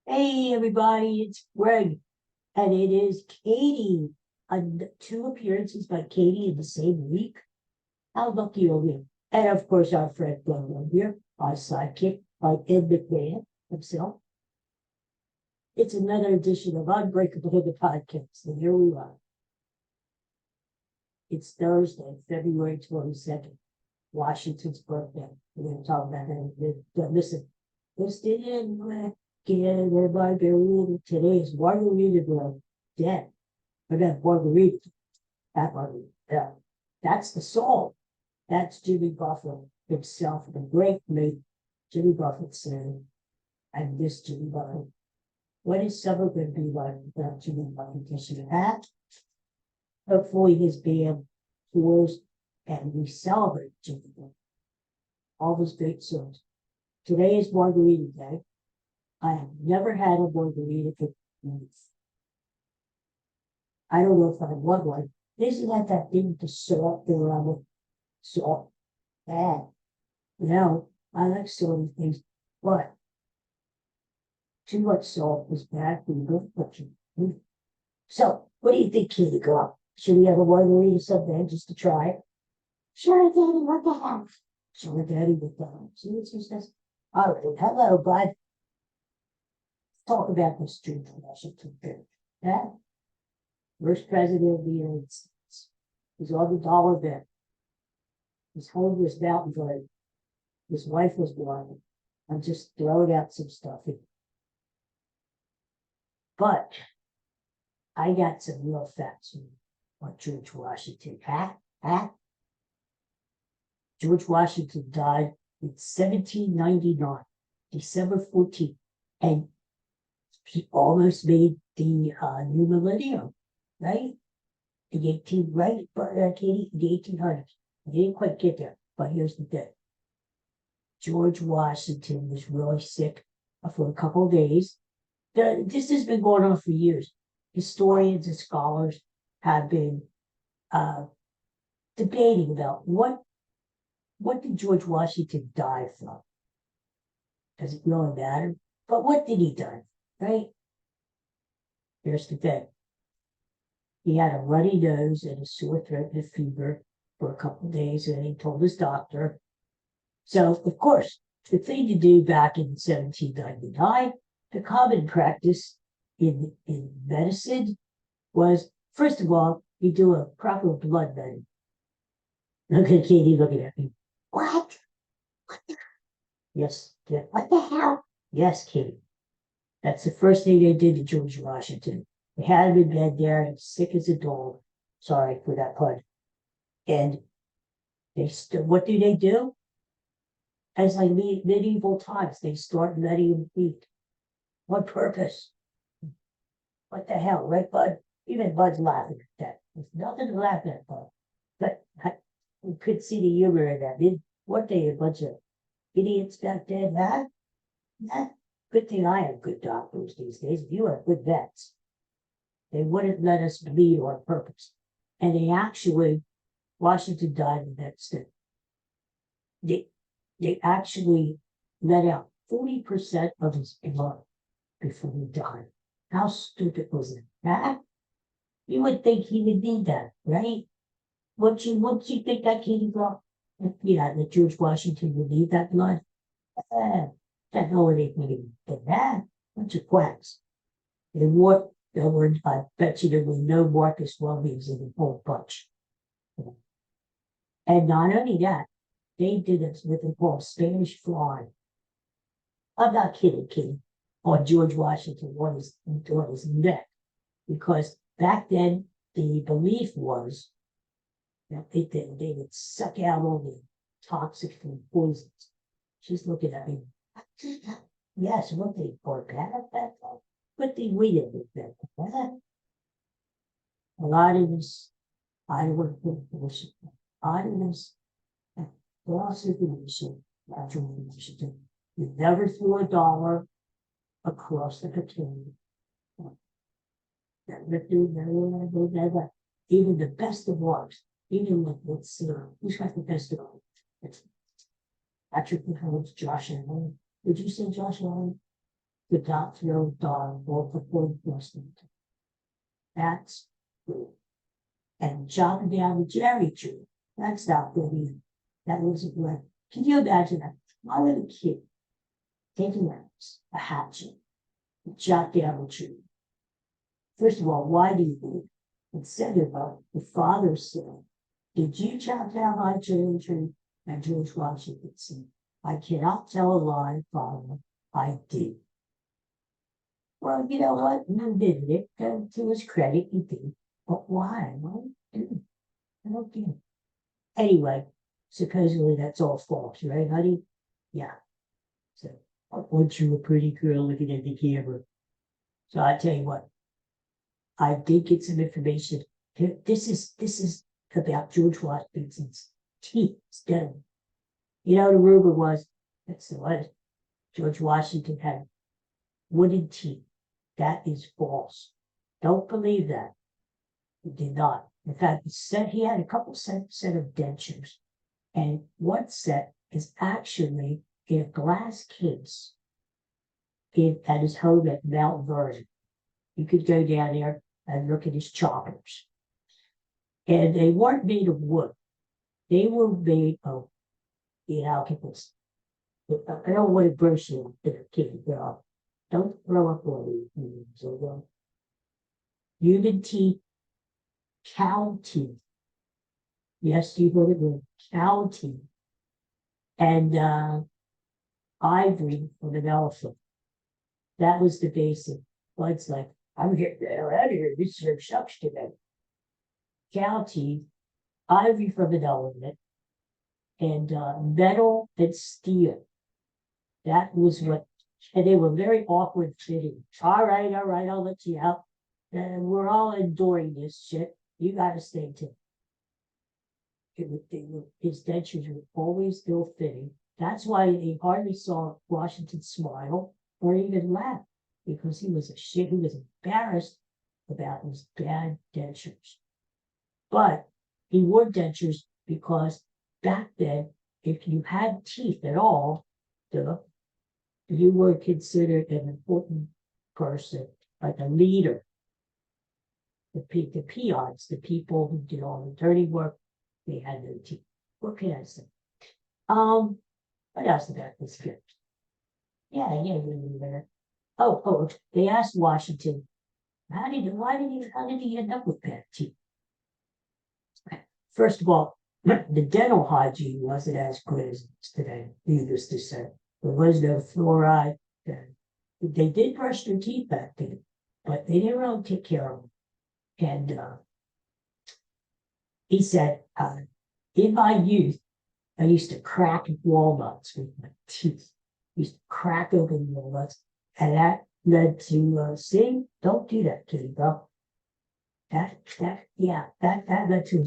Hey everybody, it's Greg, and it is Katie. Two appearances by Katie in the same week. How lucky are we? And of course, our friend Glenn here, our sidekick, our Ed McMahon himself. It's another edition of Unbreakable the podcast, and here we are. It's Thursday, February 22nd, Washington's birthday. We're going to talk about that. Listen, in get a margarita. Today is Margarita Day. Dead. I got Margarita. That Margarita. Yeah. That's the song. That's Jimmy Buffett himself, the great late Jimmy Buffett said, I miss Jimmy Buffett. What is summer going to be like without Jimmy Buffett kissing a hat? Hopefully his band tours and we celebrate Jimmy Buffett. All those great songs. Today is Margarita Day. I have never had a margarita for months. I don't know if I want one. Isn't that thing with the salt there on it? Salt. Bad. Now, I like salty things, but too much salt is bad for your blood. So, what do you think, Kitty Girl? Should we have a margarita someday just to try it? Sure, Daddy, what the hell? Sure, Daddy, what the hell? See what she says? All right, hello, bud. Talk about this George Washington thing. Yeah? First president of the United States. He's on the dollar bill. His home was mountain goat. His wife was blind. I'm just throwing out some stuff here. But I got some real facts on George Washington. George Washington died in 1799, December 14th. And he almost made the new millennium, right? Katie, in the 1800s. He didn't quite get there, but here's the thing. George Washington was really sick for a couple of days. This has been going on for years. Historians and scholars have been debating about what did George Washington die from? Does it really matter? But what did he die? Right? Here's the thing. He had a runny nose and a sore throat and a fever for a couple of days, and he told his doctor. So, of course, the thing to do back in 1799, the common practice in medicine was, first of all, you do a proper blood vetting. Okay, Katie, looking at me. What? Yes. What the hell? Yes, Katie. That's the first thing they did to George Washington. They had him in bed there, and sick as a dog. Sorry for that pun. And what do? As like medieval times, they start letting him eat. What purpose? What the hell, right, Bud? Even Bud's laughing at that. There's nothing to laugh at, Bud. But we could see the humor in that. Weren't they a bunch of idiots back then, huh? Good thing I have good doctors these days. If you have good vets, they wouldn't let us bleed on purpose. And Washington died the next day. They actually let out 40% of his blood before he died. How stupid was that? You would think he would need that, right? Wouldn't you think that Katie Girl? Yeah, that George Washington would need that blood? That no one ain't really did that. Bunch of quacks. I bet you there were no Marcus Welby's in the whole bunch. And not only that, they did it with a called Spanish fly. I'm not kidding, King, on George Washington on his neck. Because back then, the belief was that they would suck out all the toxic and poisons. She's looking at me. Yes, what they pour that? But we didn't do that. A lot of this, I would think, was a lot of this false information, natural information. You never threw a dollar across the container. Never. Even the best of ours, even let's see, who's got the best of ours? It's Patrick Mahomes, Josh Allen. Would you say Josh Allen? could not throw a dog or before enforcement. That's good. And chopping down the cherry tree. That's not good either. That wasn't good. Can you imagine that? My little kid taking a hatchet and chop down the tree. First of all, why do you do it? Instead of the father said, did you chop down my cherry tree? And George Washington said, I cannot tell a lie, Father. I did. Well, you know what? You did it. To his credit, you did. But why? Why did you? I don't get it. Anyway, supposedly that's all false, right, honey? Yeah. So, once you were a pretty girl looking at the camera. So I tell you what, I did get some information. This is about George Washington's teeth. Done. You know, the rumor was that's what George Washington had wooden teeth. That is false. Don't believe that. He did not. In fact, he had a couple set of dentures, and one set is actually in a glass case at his home at Mount Vernon. You could go down there and look at his choppers. And they weren't made of wood. They were made of, I don't want to burst you if a kid girl. Don't throw up on me. So, human teeth, cow teeth. Yes, you heard it right. Cow teeth. And ivory from an elephant. That was the basic. Well, it's like, I'm getting the hell out of here. This sure sucks to me. Cow teeth, ivory from an elephant, and metal and steel. That was what, and they were very awkward fitting. All right, I'll let you out. And we're all enduring this shit. You got to stay tuned. His dentures were always ill fitting. That's why they hardly saw Washington smile or even laugh, because he was embarrassed about his bad dentures. But he wore dentures because back then, if you had teeth at all, you were considered an important person, like a leader. The peons, the people who did all the dirty work, they had no teeth. What can I say? What else about this script? Yeah. Oh, they asked Washington, how did he end up with bad teeth? First of all, the dental hygiene wasn't as good as it is today, needless to say. There was no fluoride. They did brush their teeth back then, but they didn't really take care of them. And he said, in my youth, I used to crack walnuts with my teeth. I used to crack open walnuts, and that led to don't do that to me, bro. That led to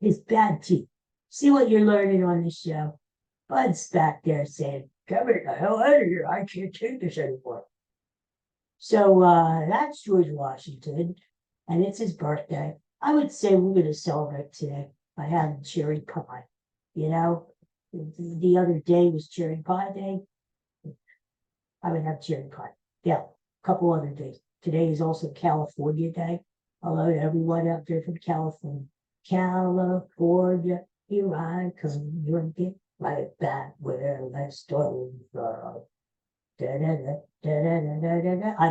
his bad teeth. See what you're learning on this show? Bud's back there saying, "Come the hell out of here! I can't take this anymore." So that's George Washington, and it's his birthday. I would say we're going to celebrate today by having cherry pie. You know, the other day was cherry pie day. I would have cherry pie. Yeah, a couple other days. Today is also California Day. Hello to everyone out there from California. California, here I come. You're get right back where I started from. I've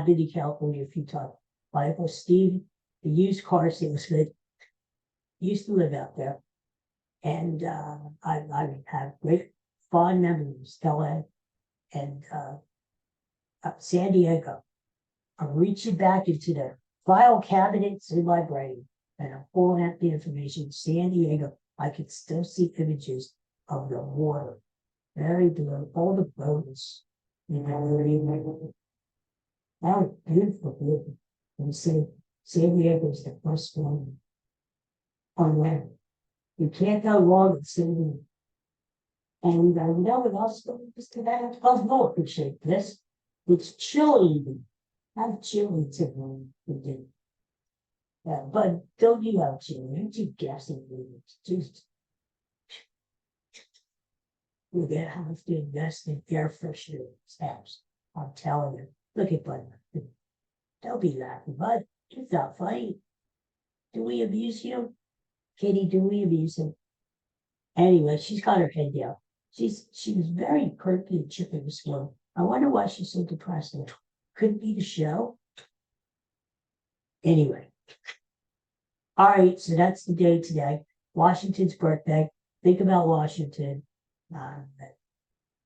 been to California a few times. My Uncle Steve, the used car salesman, used to live out there. And I have great fond memories, LA and San Diego. I'm reaching back into the file cabinets in my brain and I'm pulling out the information. San Diego, I can still see images of the water, very blue, all the boats. You know, that was beautiful. And San Diego is the first one on land. You can't go wrong with San Diego. And you know what else is today? I'll go appreciate this. It's chilly. Have chili today. Yeah, but don't you have chili? Aren't you guessing? Just we're gonna have to invest in air freshener tabs. I'm telling you. Look at Bud. Don't be laughing, Bud. It's not funny. Do we abuse you? Katie, do we abuse him? Anyway, she's got her head down. She was very perky and chippy this morning. I wonder why she's so depressed. Could be the show. Anyway. All right, so that's the day today. Washington's birthday. Think about Washington. Uh,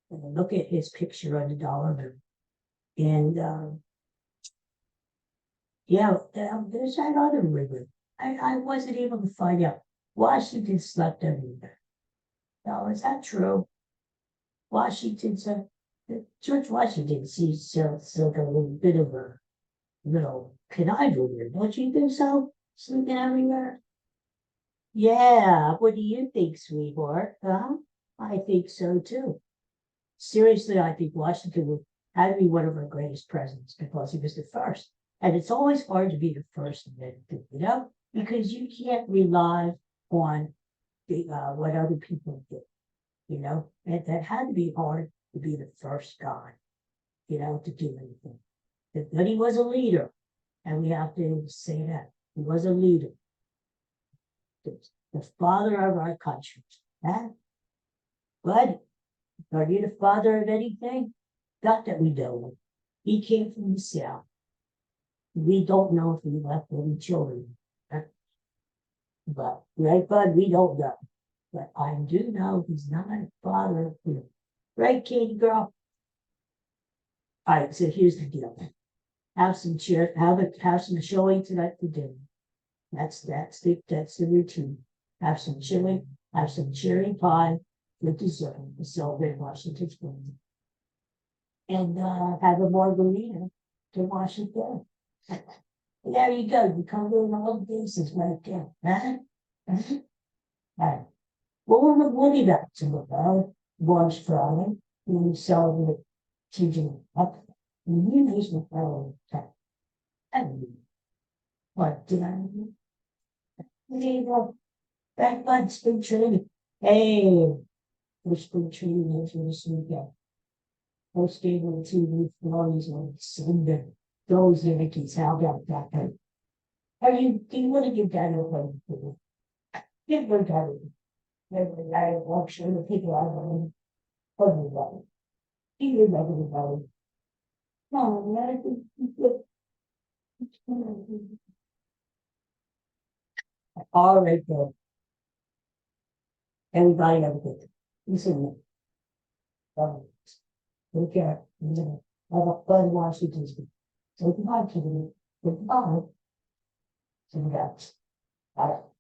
look at his picture on the dollar bill. And yeah, there's that other river. I wasn't able to find out. Washington slept everywhere. Now, is that true? Washington's George Washington seems like a little bit of a little conniver, don't you think so? Sleeping everywhere. Yeah, what do you think, sweetheart? Huh? I think so too. Seriously, I think Washington would have to be one of our greatest presidents because he was the first. And it's always hard to be the first in anything, because you can't rely on what other people do, And that had to be hard to be the first guy, to do anything. But he was a leader, and we have to say that. He was a leader. The father of our country. Huh? But are you the father of anything? Not that we know. He came from the South. We don't know if he left any children. But, right, Bud, we don't know. But I do know he's not a father of you. Right, Katie girl? All right, so here's the deal. Have some some showing tonight for dinner. That's the routine. Have some chili, have some cherry pie with dessert to celebrate Washington's birthday. And have a margarita to wash it down. There you go. You cover all the bases right there. Huh? All right. What would you like to look at? Watch Friday. We celebrate teaching up. You use the fellow time. What did I do? There you go. Back by spring training. Hey, we're spring training here for this weekend. First game on the TV for all these on Sunday. Those Yankees, how about that? Do you want to give that away? Give her that. Never, I walk sure the people I know. Everybody. Even everybody. No, I think all right, then. Everybody have a good day. Listen, take care. Have a fun Washington. So goodbye, Kimberly. Goodbye. See you guys. Bye.